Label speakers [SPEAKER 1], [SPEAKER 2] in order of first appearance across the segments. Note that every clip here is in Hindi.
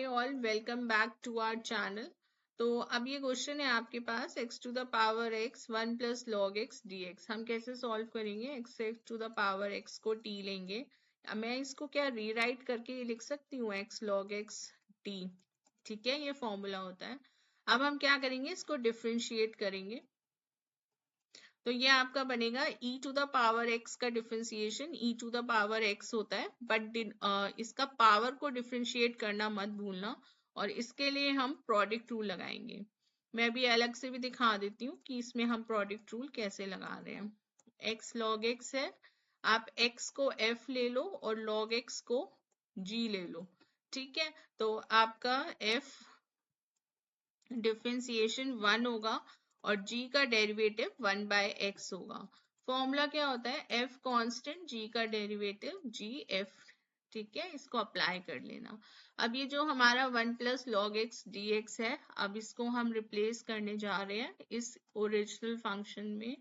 [SPEAKER 1] Hi all, welcome back to our channel. तो अब ये क्वेश्चन है आपके पास x to the power x 1 plus log x dx। हम कैसे सॉल्व करेंगे? x to the power x को t लेंगे। अब मैं इसको क्या रीराइट करके ये लिख सकती हूँ x log x t। ठीक है, ये फॉर्मूला होता है। अब हम क्या करेंगे, इसको डिफरेंशिएट करेंगे। तो ये आपका बनेगा e to the power x का differentiation e to the power x होता है, बट इसका पावर को डिफरेंशिएट करना मत भूलना। और इसके लिए हम प्रोडक्ट रूल लगाएंगे। मैं अभी अलग से भी दिखा देती हूँ कि इसमें हम प्रोडक्ट रूल कैसे लगा रहे हैं। x log x है, आप x को f ले लो और log x को g ले लो। ठीक है, तो आपका f डिफरेंशिएशन 1 होगा और g का डेरिवेटिव 1 बाय x होगा। फॉर्मूला क्या होता है? f कांस्टेंट, g का डेरिवेटिव g f। ठीक है, इसको अप्लाई कर लेना। अब ये जो हमारा 1 प्लस लॉग एक्स dx है, अब इसको हम रिप्लेस करने जा रहे हैं इस ओरिजिनल फंक्शन में।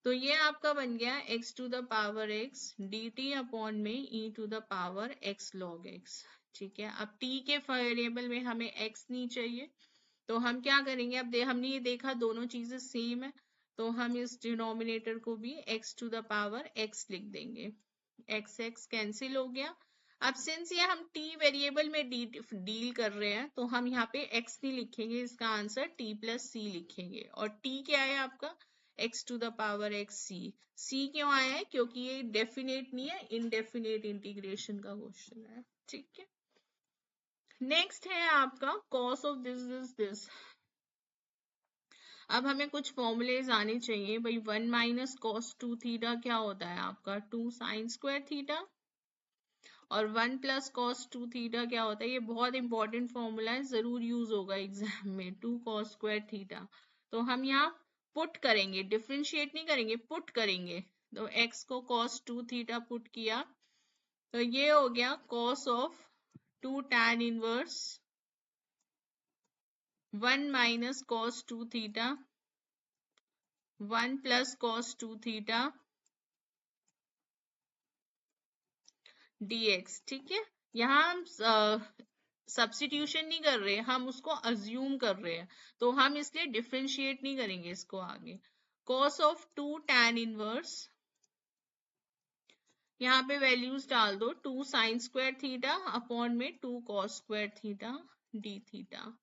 [SPEAKER 1] तो ये आपका बन गया x to the power x dt upon में e to the power x log x। ठीक है, अब t के वेरिएबल में हमें x नहीं चाहिए, तो हम क्या करेंगे? अब हमने ये देखा दोनों चीजें सेम है, तो हम इस डिनोमिनेटर को भी x to the power x लिख देंगे। x x कैंसिल हो गया। अब सिंस ये हम t वेरिएबल में डील कर रहे हैं, तो हम यहाँ पे x नहीं लिखेंगे, इसका आंसर t प्लस c लिखेंगे। और t क्या है आपका? x to the power x c। c क्यों आया है? क्योंकि ये डेफिनेट नहीं है, इनडेफिनेट इंटीग्रेशन का क्वेश्चन है। ठीक है, नेक्स्ट है आपका cos of this is this. अब हमें कुछ फॉर्मूलेज आने चाहिए भाई। 1 माइनस कॉस 2 थीटा क्या होता है आपका? 2 साइन स्क्वायर थीटा। और 1 प्लस कॉस 2 थीटा क्या होता है? ये बहुत इंपॉर्टेंट फॉर्मूला है, जरूर यूज होगा एग्जाम में। 2 कॉस स्क्वायर थीटा। तो हम यहाँ पुट करेंगे, डिफरेंशिएट नहीं करेंगे, पुट करेंगे। तो x को कॉस 2 थीटा पुट किया, तो ये हो गया cos of 2 tan inverse 1 minus cos 2 theta 1 plus cos 2 theta dx। ठीक है, यहाँ हम सब्स्टिट्यूशन नहीं कर रहे, हम उसको अज्यूम कर रहे हैं, तो हम इसलिए डिफरेंशिएट नहीं करेंगे इसको आगे। cos ऑफ 2 tan इनवर्स, यहाँ पे वैल्यूज डाल दो, 2 साइन स्क्वायर थीटा अपॉन में 2 cos square theta D theta.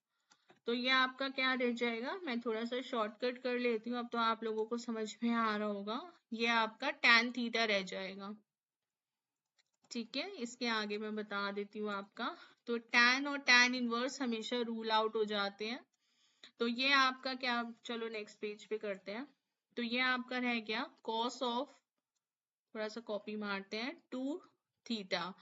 [SPEAKER 1] तो ये आपका क्या रह जाएगा? मैं थोड़ा सा शॉर्टकट कर लेती हूँ, अब तो आप लोगों को समझ में आ रहा होगा। ये आपका tan थीटा रह जाएगा। ठीक है, इसके आगे मैं बता देती हूँ आपका। तो tan और tan इनवर्स हमेशा रूल आउट हो जाते हैं। तो ये आपका क्या, चलो नेक्स्ट पेज पे करते हैं। तो ये आपका रह गया cos ऑफ, थोड़ा सा कॉपी मारते हैं, 2 थीटा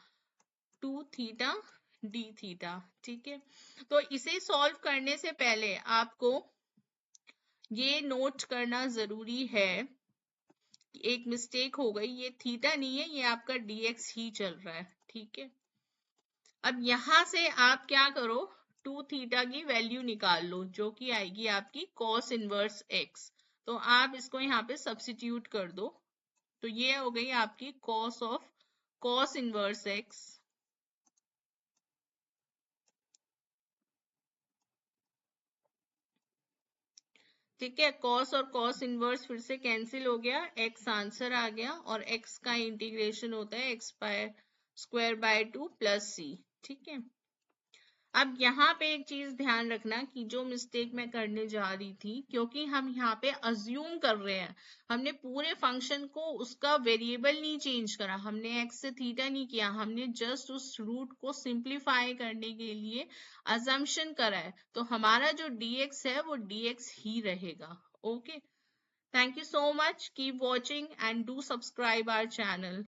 [SPEAKER 1] डी थीटा। ठीक है, तो इसे सॉल्व करने से पहले आपको ये नोट करना जरूरी है, एक मिस्टेक हो गई, ये थीटा नहीं है, ये आपका dx ही चल रहा है। ठीक है, अब यहां से आप क्या करो, 2 थीटा की वैल्यू निकाल लो, जो कि आएगी आपकी cos इनवर्स x। तो आप इसको यहाँ पे सब्स्टिट्यूट कर दो, तो ये हो गई आपकी cos of cos inverse x। ठीक है, cos और cos इनवर्स फिर से कैंसिल हो गया, x आंसर आ गया, और x का इंटीग्रेशन होता है x bye square by 2 plus c। ठीक है, अब यहाँ पे एक चीज ध्यान रखना कि जो मिस्टेक मैं करने जा रही थी, क्योंकि हम यहाँ पे अज्यूम कर रहे हैं, हमने पूरे फंक्शन को उसका वेरिएबल नहीं चेंज करा, हमने x से थीटा नहीं किया, हमने जस्ट उस रूट को सिंप्लीफाई करने के लिए अजम्पशन करा है, तो हमारा जो dx है वो dx ही रहेगा। Okay, thank you so much, keep watching and do subscribe our channel.